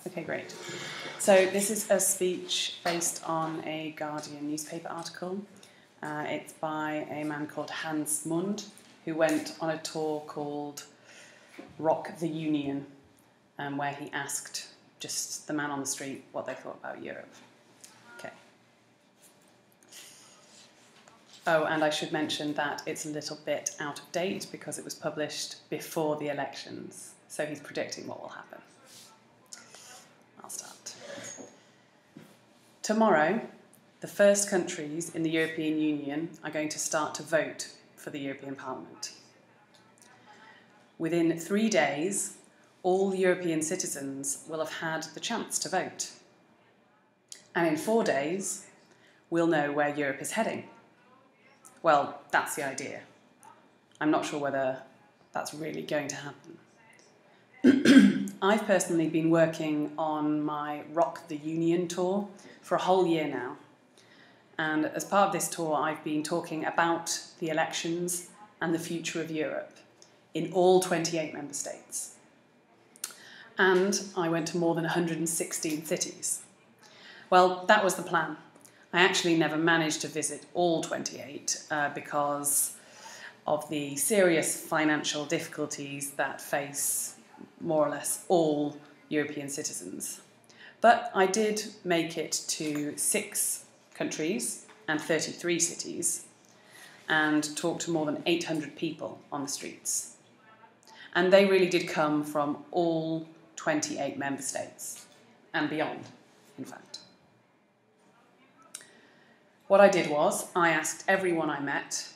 Okay, great. So this is a speech based on a Guardian newspaper article. It's by a man called Hans Mund, who went on a tour called Rock the Union, where he asked just the man on the street what they thought about Europe. Okay. Oh, and I should mention that it's a little bit out of date because it was published before the elections, so he's predicting what will happen. I'll start. Tomorrow, the first countries in the European Union are going to start to vote for the European Parliament. Within 3 days, all European citizens will have had the chance to vote. And in 4 days, we'll know where Europe is heading. Well, that's the idea. I'm not sure whether that's really going to happen. I've personally been working on my Rock the Union tour for a whole year now. And as part of this tour, I've been talking about the elections and the future of Europe in all 28 member states. And I went to more than 116 cities. Well, that was the plan. I actually never managed to visit all 28 because of the serious financial difficulties that face more or less all European citizens. But I did make it to 6 countries and 33 cities and talked to more than 800 people on the streets. And they really did come from all 28 member states and beyond, in fact. What I did was I asked everyone I met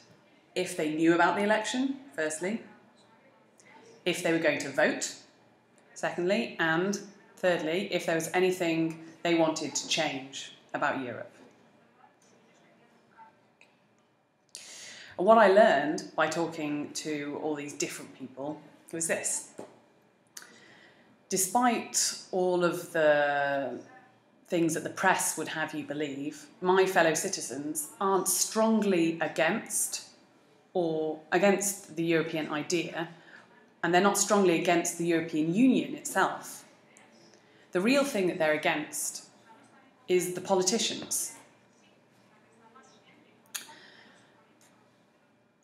if they knew about the election, firstly, if they were going to vote, secondly, and thirdly, if there was anything they wanted to change about Europe. And what I learned by talking to all these different people was this. Despite all of the things that the press would have you believe, my fellow citizens aren't strongly against the European idea, and they're not strongly against the European Union itself. The real thing that they're against is the politicians.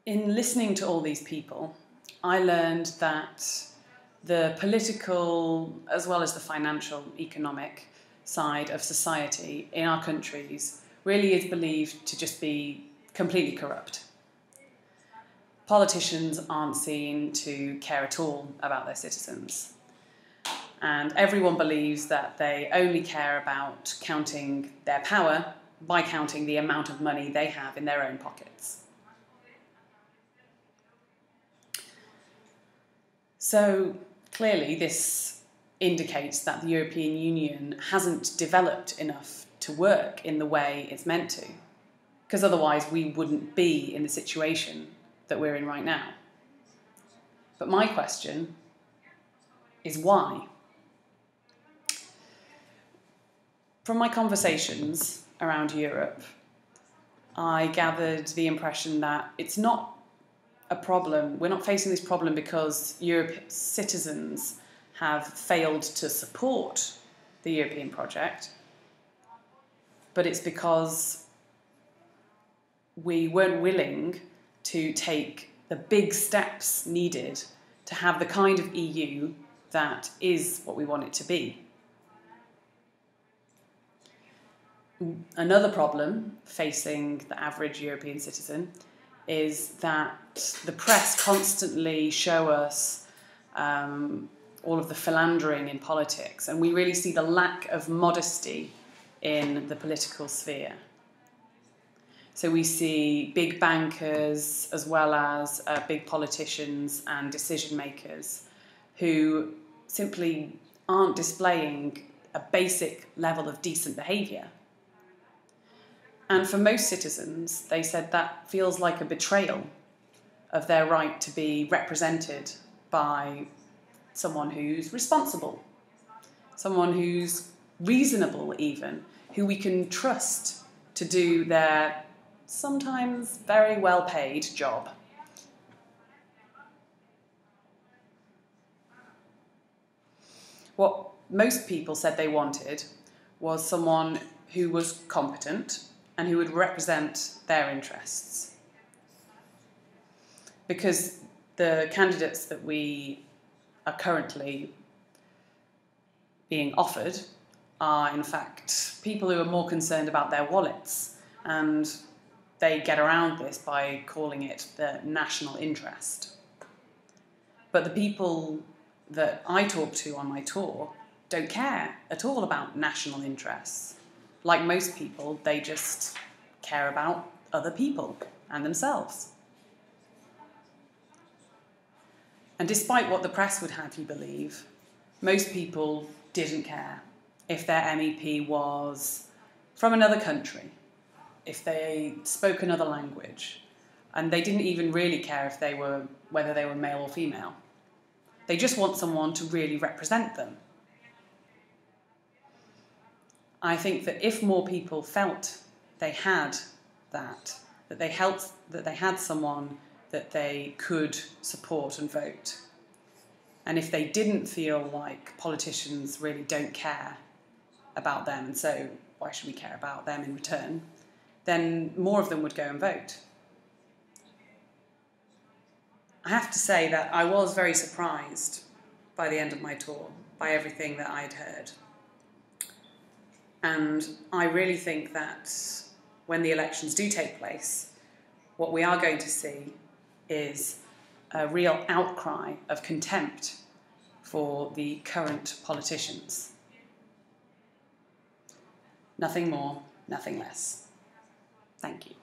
In listening to all these people, I learned that the political, as well as the financial, economic side of society in our countries really is believed to just be completely corrupt. Politicians aren't seen to care at all about their citizens. And everyone believes that they only care about counting their power by counting the amount of money they have in their own pockets. So clearly this indicates that the European Union hasn't developed enough to work in the way it's meant to, because otherwise we wouldn't be in the situation that we're in right now. But my question is why? From my conversations around Europe, I gathered the impression that it's not a problem. We're not facing this problem because Europe's citizens have failed to support the European project, but it's because we weren't willing to take the big steps needed to have the kind of EU that is what we want it to be. Another problem facing the average European citizen is that the press constantly show us all of the philandering in politics, and we really see the lack of modesty in the political sphere. So we see big bankers as well as big politicians and decision makers who simply aren't displaying a basic level of decent behaviour. And for most citizens, they said that feels like a betrayal of their right to be represented by someone who's responsible, someone who's reasonable even, who we can trust to do their sometimes very well-paid job. What most people said they wanted was someone who was competent and who would represent their interests. Because the candidates that we are currently being offered are, in fact, people who are more concerned about their wallets, and they get around this by calling it the national interest. But the people that I talk to on my tour don't care at all about national interests. Like most people, they just care about other people and themselves. And despite what the press would have you believe, most people didn't care if their MEP was from another country, if they spoke another language, and they didn't even really care if whether they were male or female. They just want someone to really represent them. I think that if more people felt they had that they had someone that they could support and vote, and if they didn't feel like politicians really don't care about them, and so why should we care about them in return, then more of them would go and vote. I have to say that I was very surprised by the end of my tour by everything that I'd heard. And I really think that when the elections do take place, what we are going to see is a real outcry of contempt for the current politicians. Nothing more, nothing less. Thank you.